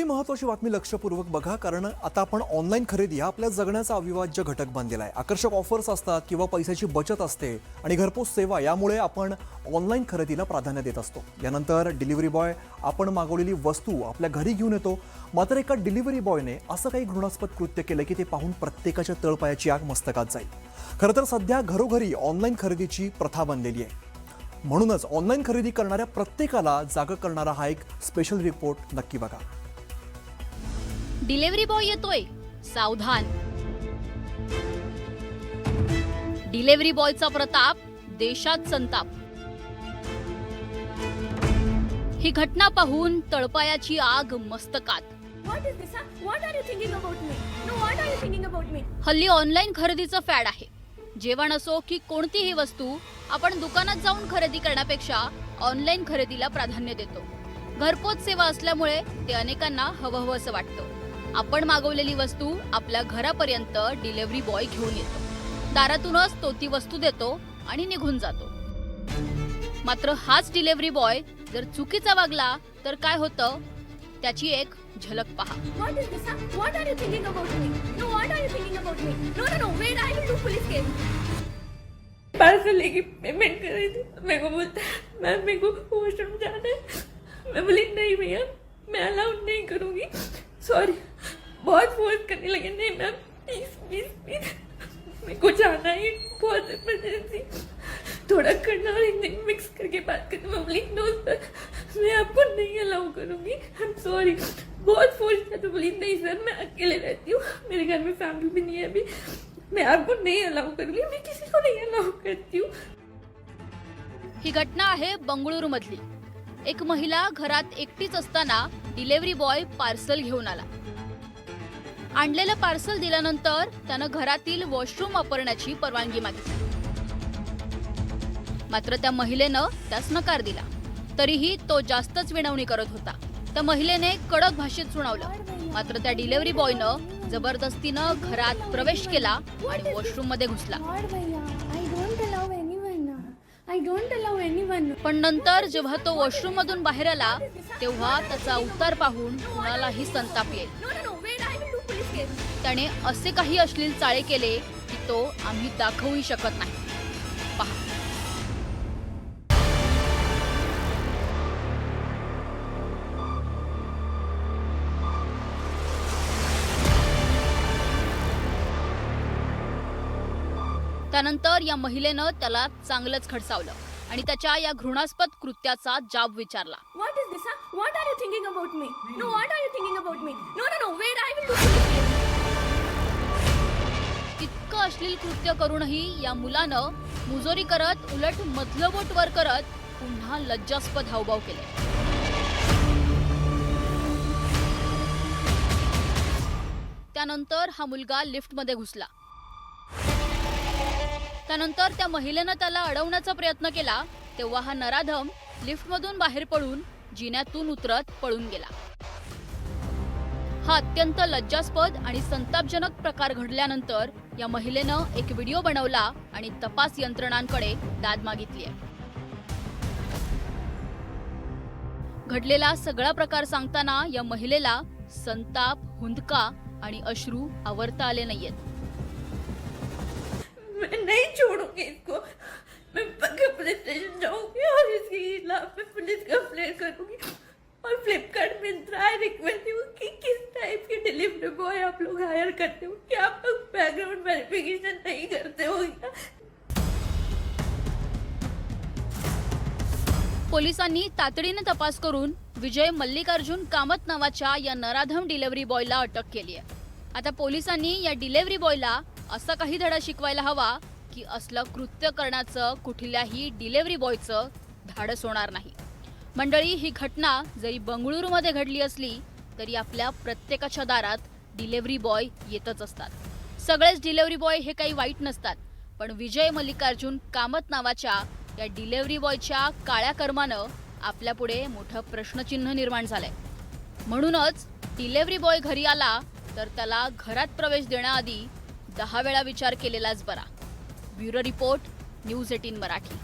महत्त्वाची बातमी लक्षपूर्वक बघा, कारण आता आपण ऑनलाईन खरेदी हा आपल्या जगण्याचा अविभाज्य घटक बनलेला आहे. आकर्षक ऑफर्स असतात किंवा पैशाची बचत असते आणि घरपोच सेवा, यामुळे आपण ऑनलाईन खरेदीला प्राधान्य देत असतो. यानंतर डिलिव्हरी बॉय आपण मागवलेली वस्तू आपल्या घरी घेऊन येतो. मात्र एका डिलिव्हरी बॉयने असं काही घृणास्पद कृत्य केलं की ते पाहून प्रत्येकाच्या तळपायाची आग मस्तकात जाईल. खरं तर सध्या घरोघरी ऑनलाईन खरेदीची प्रथा बनलेली आहे. म्हणूनच ऑनलाईन खरेदी करणाऱ्या प्रत्येकाला जागं करणारा हा एक स्पेशल रिपोर्ट नक्की बघा. डिलिव्हरी बॉय येतोय, सावधान. डिलिव्हरी बॉयचा प्रताप, देशात संताप. ही घटना पाहून तळपायाची आग मस्तकात. हल्ली ऑनलाईन खरेदीचं फॅड आहे. जेवण असो की कोणतीही वस्तू आपण दुकानात जाऊन खरेदी करण्यापेक्षा ऑनलाईन खरेदीला प्राधान्य देतो. घरपोच सेवा असल्यामुळे ते अनेकांना हवंहवंसं वाटतं. आपण मागवलेली वस्तू आपल्या घरापर्यंत डिलिव्हरी बॉय घेऊन येतो. दारातूनच तो ती वस्तू देतो आणि निघून जातो. मात्र हाच डिलिव्हरी बॉय जर चुकीचा वागला तर काय होतं, त्याची एक झलक पहा. पार्सल लेके पेमेंट कर रही थी, मेरे को बोलता है मैम मेरे को वॉशरूम जाना है. मैं बोली नहीं भैया, मैं अलाउड नहीं करूँगी, सॉरी. बहुत फोर्स करने लगे. नहीं मैम प्लीज प्लीज प्लीज, मेरे को जाना है, बहुत इमरजेंसी. थोड़ा कन्नड़ और हिंदी मिक्स करके बात करती. मैं बोली नो सर, मैं आपको नहीं अलाउ करूँगी, आई एम सॉरी. बहुत फोर्स किया तो बोली नहीं सर, मैं अकेले रहती हूँ, मेरे घर में फैमिली भी नहीं है अभी, मैं आपको नहीं अलाउ करूँगी, मैं किसी को नहीं अलाउ करती हूँ. ही घटना आहे बंगळुरू मधली. एक महिला घरात एकटीच असताना डिलिव्हरी बॉय पार्सल घेऊन आला. आणलेलं पार्सल दिल्यानंतर त्यानं घरातील वॉशरूम वापरण्याची परवानगी मागितली. मात्र त्या महिलेनं त्यास नकार दिला. तरीही तो जास्तच विनवणी करत होता. त्या महिलेने कडक भाषेत सुनावलं. मात्र त्या डिलिव्हरी बॉयनं जबरदस्तीनं घरात प्रवेश केला आणि वॉशरूम मध्ये घुसला. पण नंतर जेव्हा तो वॉशरूम मधून बाहेर आला तेव्हा त्याचा उतार पाहून कुणालाही संताप येईल. त्याने असे काही अश्लील चाळे केले की तो आम्ही दाखवूही शकत नाही. पहा. त्यानंतर या महिलेनं त्याला चांगलंच खडसावलं आणि त्याच्या या घृणास्पद कृत्याचा जाब विचारला. What is this? Huh? What are you thinking about me? No, what are you thinking about me? No, wait, I will do this. इतकं अश्लील कृत्य करूनही या मुलानं मुजोरी करत, उलट मधलं बोट वर करत पुन्हा लज्जास्पद हावभाव केले. त्यानंतर हा मुलगा लिफ्टमध्ये घुसला. त्यानंतर त्या महिलेनं त्याला अडवण्याचा प्रयत्न केला तेव्हा हा नराधम लिफ्टमधून बाहेर पडून जिन्यातून उतरत पळून गेला. हा अत्यंत लज्जास्पद आणि संतापजनक प्रकार घडल्यानंतर या महिलेनं एक व्हिडिओ बनवला आणि तपास यंत्रणांकडे दाद मागितली आहे. घडलेला सगळा प्रकार सांगताना या महिलेला संताप, हुंदका आणि अश्रू आवरता आले नाहीयेत. मैं नहीं छोड़ूंगी इसको. मैं पक्का पुलिस स्टेशन जाऊंगी और इसके खिलाफ मैं पुलिस कंप्लेंट करूंगी. और फ्लिपकार्ट मिंत्रा रिक्वेस्ट हूँ कि किस टाइप के डिलीवरी बॉय आप लोग हायर करते हो, क्या आप लोग बैकग्राउंड वेरिफिकेशन नहीं करते हो क्या? पोलिसांनी तातडीने तपास करून विजय मल्लिकार्जुन कामत नावाच्या या नराधम डिलिव्हरी बॉयला अटक केली आहे. आता पोलिसांनी या डिलिव्हरी बॉयला असा काही धडा शिकवायला हवा की असलं कृत्य करण्याचं कुठल्याही डिलिव्हरी बॉयचं धाडस होणार नाही. मंडळी, ही घटना जरी बंगळुरूमध्ये घडली असली तरी आपल्या प्रत्येकाच्या दारात डिलिव्हरी बॉय येतच असतात. सगळेच डिलिव्हरी बॉय हे काही वाईट नसतात, पण विजय मल्लिकार्जुन कामत नावाच्या या डिलिव्हरी बॉयच्या काळ्या कर्मानं आपल्यापुढे मोठं प्रश्नचिन्ह निर्माण झालंय. म्हणूनच डिलिव्हरी बॉय घरी आला तर त्याला घरात प्रवेश देण्याआधी 10 वेळा विचार केलेलाच बरा. Bureau report, news 18 Marathi.